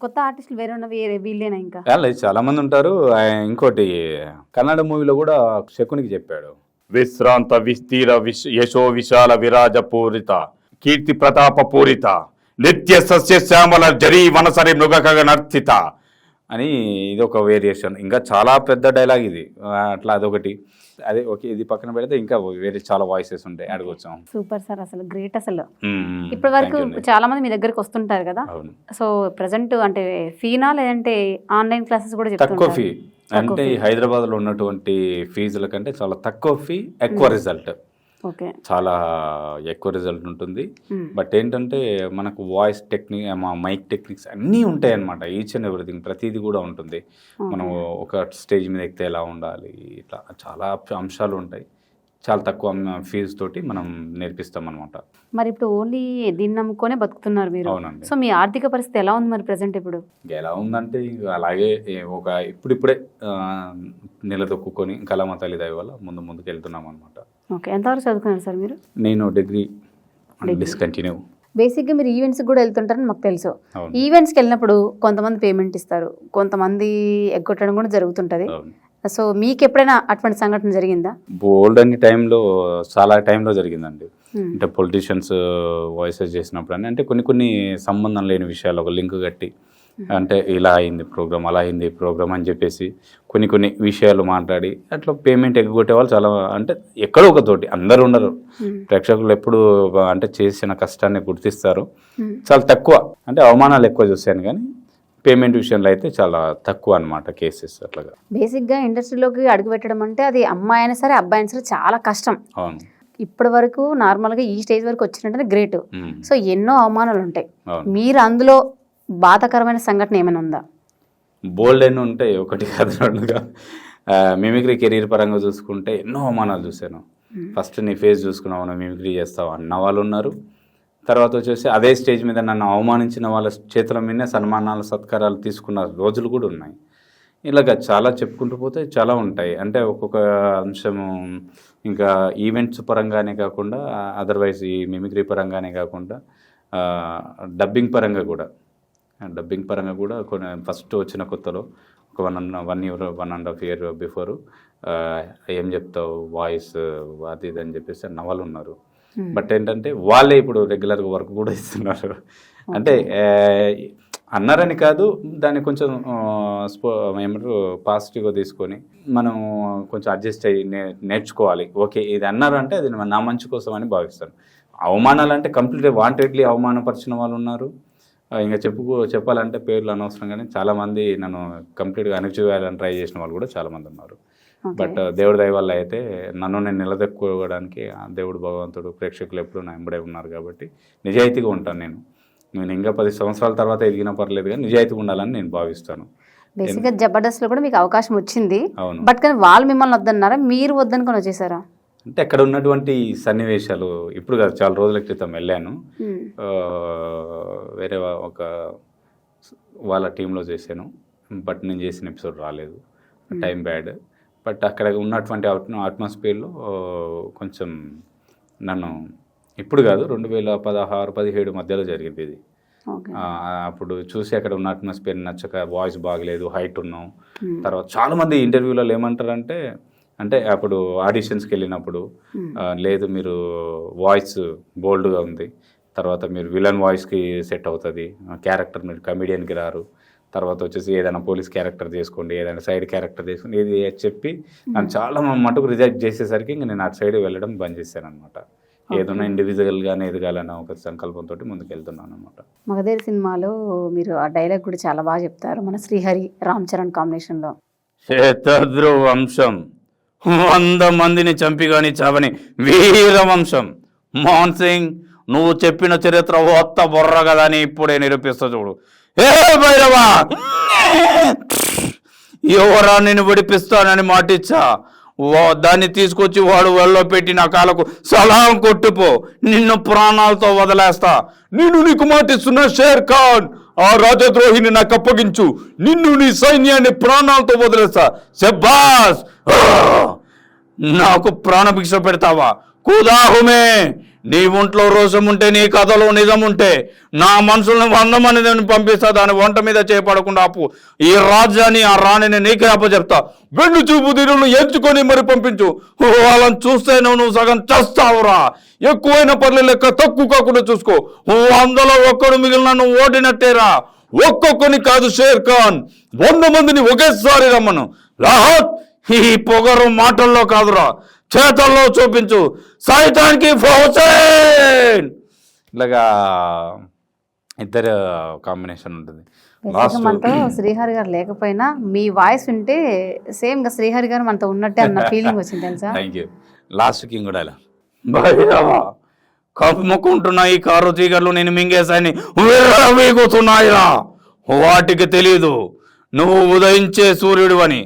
కొత్త ఆర్టిస్టులు వేరే వీళ్ళేనా ఇంకా? లేదు, చాలా మంది ఉంటారు. ఇంకోటి కన్నడ మూవీలో కూడా శకునికి చెప్పాడు, విశ్రాంత విస్తీర యశో విశాల విరాజ పూరిత కీర్తి ప్రతాప పూరిత నిత్య సస్య శ్యామల జరీ వనసరి మృగక నర్తిత అని. ఇది ఒక వేరియేషన్. ఇంకా చాలా పెద్ద డైలాగ్ ఇది. అట్లా అదొకటి. అదే ఓకే, ఇది పక్కన పెడితే ఇంకా వేరే చాలా వాయిసెస్ ఉంటాయి, అడగొచ్చు. సూపర్ సార్, అసలు గ్రేట్. అసలు ఇప్పటి వరకు చాలా మంది మీ దగ్గరికి వస్తుంటారు కదా, సో ప్రెసెంట్ అంటే ఫీనా లేదంటే ఆన్లైన్ క్లాసెస్ కూడా తక్కువ ఫీ అంటే హైదరాబాద్ లో ఉన్నటువంటి ఫీజుల కంటే చాలా తక్కువ ఫీ, ఎక్కువ రిజల్ట్. చాలా ఎక్కువ రిజల్ట్ ఉంటుంది. బట్ ఏంటంటే మనకు వాయిస్ టెక్నిక్, మైక్ టెక్నిక్స్ అన్నీ ఉంటాయి అన్నమాట. ఈచ్ అండ్ ఎవ్రీథింగ్, ప్రతిదీ కూడా ఉంటుంది. మనం ఒక స్టేజ్ మీద ఎక్కితే ఎలా ఉండాలి, ఇట్లా చాలా అంశాలు ఉంటాయి. చాలా తక్కువ ఫీజు తోటి మనం నేర్పిస్తాం అనమాట. మరి ఇప్పుడు ఓన్లీ దీన్ని నమ్ముకొనే బతుకుతున్నారు మీరు. అవునండి. సో మీ ఆర్థిక పరిస్థితి ఎలా ఉంది మరి ప్రెసెంట్ ఇప్పుడు? ఎలా ఉందంటే అలాగే ఒక ఇప్పుడిప్పుడే నిలదొక్కుని కళామ తల్లి దయ వల్ల ముందుకు వెళ్తున్నాం అనమాట. ఓకే, ఎంతవరకు చదువుకున్నారు సార్ మీరు? నేను డిగ్రీ డిస్కంటిన్యూ. బేసిక్గా మీరు ఈవెంట్స్కి కూడా వెళ్తుంటారని మాకు తెలుసు. ఈవెంట్స్కి వెళ్ళినప్పుడు కొంతమంది పేమెంట్ ఇస్తారు, కొంతమంది ఎగ్గొట్టడం కూడా జరుగుతుంటుంది. సో మీకు ఎప్పుడైనా అటువంటి సంఘటన జరిగిందా? బోల్డ్ అన్ని టైంలో, చాలా టైంలో జరిగిందండి. అంటే పొలిటీషియన్స్ వాయిసెస్ చేసినప్పుడు అని, అంటే కొన్ని సంబంధం లేని విషయాలు ఒక లింక్ కట్టి, అంటే ఇలా అయింది ప్రోగ్రామ్, అలా అయింది ప్రోగ్రామ్ అని చెప్పేసి కొన్ని విషయాలు మాట్లాడి అట్లా పేమెంట్ ఎగ్గొట్టే వాళ్ళు చాలా, అంటే ఎక్కడో ఒకతోటి, అందరూ ఉండరు. ప్రేక్షకులు ఎప్పుడు అంటే చేసిన కష్టాన్ని గుర్తిస్తారు. చాలా తక్కువ, అంటే అవమానాలు ఎక్కువ చూశాను, కానీ పేమెంట్ విషయంలో అయితే చాలా తక్కువ అనమాట కేసెస్. అట్లాగా బేసిక్గా ఇండస్ట్రీలోకి అడుగు పెట్టడం అంటే అది అమ్మాయి అయినా సరే అబ్బాయి అయినా సరే చాలా కష్టం. అవును. ఇప్పటి వరకు నార్మల్గా ఈ స్టేజ్ వరకు వచ్చినట్టే గ్రేట్. సో ఎన్నో అవమానాలు ఉంటాయి. మీరు అందులో బాధాకరమైన సంఘటన ఏమైనా ఉందా? బోల్డ్ ఎన్నో ఉంటాయి, ఒకటి కాదు రెండుగా. మిమిక్రీ కెరీర్ పరంగా చూసుకుంటే ఎన్నో అవమానాలు చూశాను. ఫస్ట్ నీ ఫేస్ చూసుకున్నావు, నువ్వు మిమిక్రీ చేస్తావు అన్న వాళ్ళు ఉన్నారు. తర్వాత వచ్చేసి అదే స్టేజ్ మీద నన్ను అవమానించిన వాళ్ళ చేతుల మీదనే సన్మానాలు సత్కారాలు తీసుకున్న రోజులు కూడా ఉన్నాయి. ఇలాగ చాలా చెప్పుకుంటూ పోతే చాలా ఉంటాయి. అంటే ఒక్కొక్క అంశము ఇంకా ఈవెంట్స్ పరంగానే కాకుండా, అదర్వైజ్ ఈ మిమిక్రీ పరంగానే కాకుండా డబ్బింగ్ పరంగా కూడా కొన్ని ఫస్ట్ వచ్చిన కొత్తలో ఒక 1.5 year బిఫోరు ఏం చెప్తావు వాయిస్ అది ఇది అని చెప్పేసి నవలు ఉన్నారు. బట్ ఏంటంటే వాళ్ళే ఇప్పుడు రెగ్యులర్గా వర్క్ కూడా ఇస్తున్నారు. అంటే అన్నారని కాదు, దాన్ని కొంచెం ఏమంటారు పాజిటివ్గా తీసుకొని మనం కొంచెం అడ్జస్ట్ అయ్యి నేర్చుకోవాలి. ఓకే ఇది అన్నారు అంటే అది నా మంచి కోసం అని భావిస్తాను. అవమానాలు అంటే కంప్లీట్గా వాంటెడ్లీ అవమానపరిచిన వాళ్ళు ఉన్నారు. ఇంకా చెప్పాలంటే పేర్లు అనవసరం, కానీ చాలామంది నన్ను కంప్లీట్గా అణచివేయాలని ట్రై చేసిన వాళ్ళు కూడా చాలామంది ఉన్నారు. బట్ దేవుడి దయ వల్ల అయితే నన్ను నేను నిలదొక్కుకోవడానికి దేవుడు భగవంతుడు ప్రేక్షకులు ఎప్పుడు నా వెంబడే ఉన్నారు కాబట్టి నిజాయితీగా ఉంటాను. నేను ఇంకా 10 సంవత్సరాల తర్వాత ఎదిగినా పర్లేదు, కానీ నిజాయితీగా ఉండాలని నేను భావిస్తాను. బేసిక్గా జబర్దస్త్లో కూడా మీకు అవకాశం వచ్చింది. అవును. బట్ కానీ వాళ్ళు మిమ్మల్ని వద్దన్నారా, మీరు వద్దనుకొని వచ్చేసారా? అంటే అక్కడ ఉన్నటువంటి సన్నివేశాలు ఇప్పుడు కాదు, చాలా రోజుల క్రితం వెళ్ళాను. వేరే ఒక వాళ్ళ టీంలో చేశాను. బట్ నేను చేసిన ఎపిసోడ్ రాలేదు, టైం బ్యాడ్. బట్ అక్కడ ఉన్నటువంటి అట్మాస్ఫియర్లో కొంచెం నన్ను, ఇప్పుడు కాదు 2016-17 మధ్యలో జరిగింది ఇది. అప్పుడు చూసి అక్కడ ఉన్న అట్మాస్ఫియర్ నచ్చక, వాయిస్ బాగలేదు, హైట్ ఉన్నాం. తర్వాత చాలామంది ఇంటర్వ్యూలలో ఏమంటారంటే, అంటే అప్పుడు ఆడిషన్స్కి వెళ్ళినప్పుడు, లేదు మీరు వాయిస్ బోల్డ్గా ఉంది, తర్వాత మీరు విలన్ వాయిస్కి సెట్ అవుతుంది, క్యారెక్టర్ మీరు కమెడియన్కి రారు, తర్వాత వచ్చేసి ఏదైనా పోలీస్ క్యారెక్టర్ చేసుకోండి, ఏదైనా సైడ్ క్యారెక్టర్ చేసుకోండి, ఇది చెప్పి నన్ను చాలా మటుకు రిజెక్ట్ చేసేసరికి ఇంక నేను అటు సైడ్ వెళ్ళడం బంద్ చేశాను అనమాట. ఏదైనా ఇండివిజువల్గానే ఎదగాలన్న ఒక సంకల్పంతో ముందుకు వెళ్తున్నాను అనమాట. మగధీర సినిమాలో మీరు ఆ డైలాగ్ కూడా చాలా బాగా చెప్తారు, మన శ్రీహరి రామ్ చరణ్ కాంబినేషన్లో. శతద్రు వంశం 100 మందిని చంపి కానీ చావని వీరవంశం. మోహన్ సింగ్, నువ్వు చెప్పిన చరిత్ర ఒత్త బొర్ర కదా అని ఇప్పుడే నిరూపిస్తా చూడు. ఏ భైరవా, ఎవరా నేను విడిపిస్తానని మాటిచ్చా, దాన్ని తీసుకొచ్చి వాడు వెళ్ళలో పెట్టి నా కాళ్ళకు సలాం కొట్టుపో, నిన్ను ప్రాణాలతో వదిలేస్తా. నేను నీకు మాటిస్తున్నా షేర్ ఖాన్, ఆ రాజద్రోహిని నాకు అప్పగించు, నిన్ను నీ సైన్యాన్ని ప్రాణాలతో వదిలేస్తా. శబ్బాస్, నాకు ప్రాణభిక్ష పెడతావా? కుదాహుమే, నీ ఒంట్లో రోషం ఉంటే, నీ కథలో నిజం ఉంటే, నా మనుషులను 100 మందిని పంపిస్తా, దాని వంట మీద చేపడకుండా ఆపు. ఈ రాజ్యాన్ని, ఆ రాణిని నీకే అప్పచెప్తా. వెన్ను చూపు తీరును ఎంచుకొని మరి పంపించు. వాళ్ళని చూస్తే నువ్వు సగం చేస్తావురా. ఎక్కువైన పర్లే లెక్క తక్కువ కాకుండా చూసుకో. 100లో ఒక్కడు మిగిలిన నువ్వు ఓడినట్టేరా. ఒక్కొక్కని కాదు షేర్ ఖాన్, 100 మందిని ఒకేసారి రమ్మను. రాహత్, ఈ పొగరు మాటల్లో కాదురా, చేతల్లో చూపించు. సైతానికి హుసేన్. ఇలాగా ఇద్దరు కాంబినేషన్ ఉంటుంది. మనతో శ్రీహరి గారు లేకపోయినా మీ వాయిస్ వింటే సేమ్ గా శ్రీహరి గారు మనతో ఉన్నట్టే అన్న ఫీలింగ్ వచ్చింది తెలుసా. Thank you. లాస్ట్కి కూడా ఇలా కప్పుముక్కుంటున్నా ఈ కారు తీగలు నేను మింగేశాయని వీగుతున్నాయిరా. వాటికి తెలీదు నువ్వు ఉదయించే సూర్యుడు అని.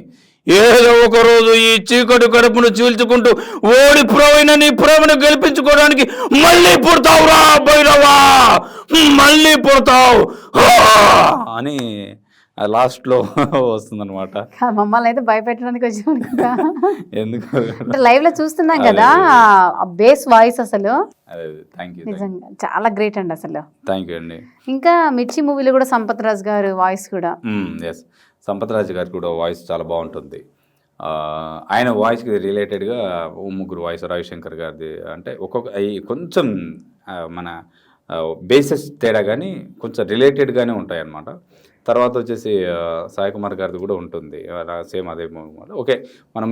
ఏదో ఒక రోజు ఈ చీకటి కడుపును చీల్చుకుంటూ ఓడిపోయిన నీ ప్రేమను గెలిపించుకోవడానికి మళ్ళీ పుడతావురా భైరవా, మళ్ళీ పుడతావు అని లాస్ట్లో వస్తుందన్నమాట. మమ్మల్ని అయితే భయపెట్టడానికి వచ్చాను ఎందుకు అంటే లైవ్ లో చూస్తున్నాం కదా, బేస్ వాయిస్ అసలు థ్యాంక్ యూ, నిజంగా చాలా గ్రేట్ అండి అసలు. థ్యాంక్ యూ అండి. ఇంకా మిర్చి మూవీలో కూడా సంపత్ రాజ్ గారు వాయిస్ కూడా. ఎస్, సంపత్ రాజ్ గారికి కూడా వాయిస్ చాలా బాగుంటుంది. ఆయన వాయిస్కి రిలేటెడ్గా 3 వాయిస్ రవిశంకర్ గారిది, అంటే ఒక్కొక్క కొంచెం మన బేసెస్ తేడా కానీ కొంచెం రిలేటెడ్గానే ఉంటాయి అన్నమాట. తర్వాత వచ్చేసి సాయి కుమార్ గారిది కూడా ఉంటుంది సేమ్ అదే మూవీ. ఓకే, మనం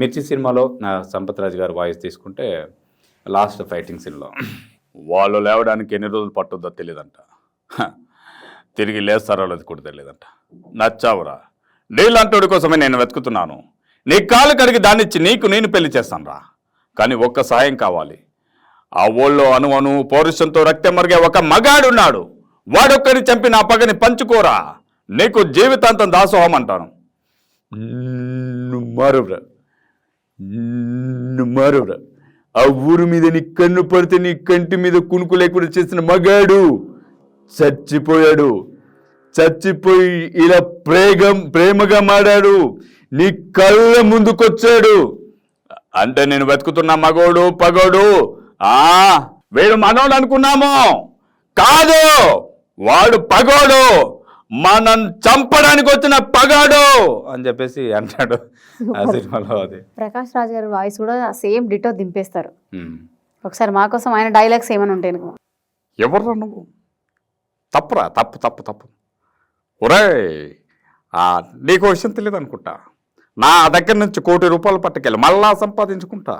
మిర్చి సినిమాలో సంపత్ రాజ్ గారు వాయిస్ తీసుకుంటే లాస్ట్ ఫైటింగ్ సీన్లో వాళ్ళు లేవడానికి ఎన్ని రోజులు పట్టుద్దో తెలియదంట, తిరిగి లేస్తారో లేదు కూడా తెలియదంట. నచ్చావురా, నీళ్ళంటోడి కోసమే నేను వెతుకుతున్నాను. నీ కాలు కడిగి దాన్నిచ్చి నీకు నేను పెళ్లి చేస్తాను రా. కానీ ఒక్క సాయం కావాలి. ఆ ఊళ్ళో అణు పౌరుషంతో రక్తం మరిగే ఒక మగాడున్నాడు. వాడొక్కడిని చంపి నా పగని పంచుకోరా. నీకు జీవితాంతం దాసోహం అంటాను. మారురా, ఆ ఊరు మీద నీ కన్ను పడితే నీ కంటి మీద కునుకు లేకుండా చేసిన మగాడు చచ్చిపోయాడు. చచ్చిపోయి ఇలా ప్రేమగా మాడాడు. నీ కళ్ళ ముందుకొచ్చాడు. అంటే నేను వెతుకుతున్న మగోడు పగోడు వీడు మనోడు అనుకున్నాము, కాదు, వాడు పగోడు, మనం చంపడానికి వచ్చిన పగాడు అని చెప్పేసి అంటాడు ఆ సినిమాలో. అది ప్రకాష్ రాజ్ గారి వాయిస్ కూడా సేమ్ డిటో దింపేస్తారు. ఒకసారి మా కోసం ఆయన డైలాగ్స్ ఏమైనా ఉంటాయి. ఎవర్రా నువ్వు, తప్పురా, తప్పు ఒరే, నీకు విషయం తెలియదు అనుకుంటా. నా దగ్గర నుంచి 1 కోటి రూపాయలు పట్టుకెళ్ళి మళ్ళా సంపాదించుకుంటా.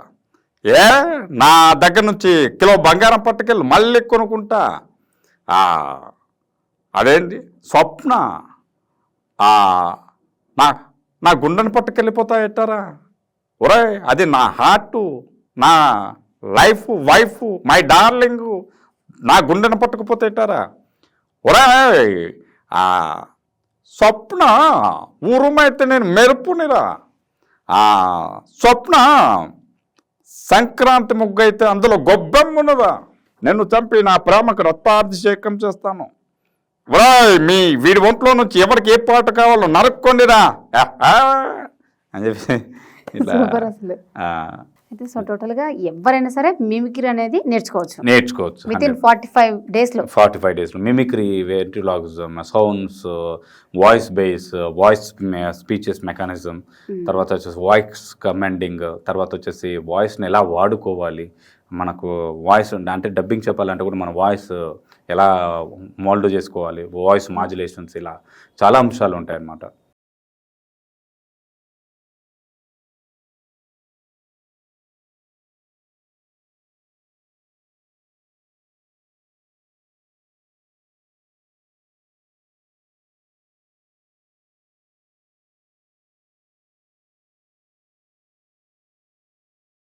నా దగ్గర నుంచి కిలో బంగారం పట్టుకెళ్ళి మళ్ళీ కొనుక్కుంటా. అదేంటి స్వప్న, నా గుండెని పట్టుకెళ్ళిపోతా ఎట్టారా. ఒరే, అది నా హార్టు, నా లైఫ్, వైఫ్, మై డార్లింగ్, నా గుండెని పట్టుకుపోతే ఎట్టారా. ఒరే, స్వప్న ఊరుమైతే నేను మెరుపునిరా. స్వప్న సంక్రాంతి ముగ్గు అయితే అందులో గొబ్బెమ్మున్నదా. నిన్ను చంపి నా ప్రేమకు రక్తాభిషేకం చేస్తాను. వీడి ఒంట్లో నుంచి ఎవరికి ఏ పాట కావాలో నరుక్కొండిరా అని చెప్పి ఇట్లా. అయితే సో టోటల్గా ఎవరైనా సరే మిమిక్రీ అనేది నేర్చుకోవచ్చు విత్ ఇన్ 45 డేస్లో. Mimicry, ventriloquism, sounds, voice base, voice speeches mechanism, తర్వాత వచ్చేసి వాయిస్ కమాండింగ్, తర్వాత వచ్చేసి వాయిస్ని ఎలా వాడుకోవాలి, మనకు వాయిస్ అంటే డబ్బింగ్ చెప్పాలంటే కూడా మన వాయిస్ ఎలా మోల్డ్ చేసుకోవాలి, వాయిస్ మాడ్యులేషన్స్, ఇలా చాలా అంశాలు ఉంటాయి అన్నమాట.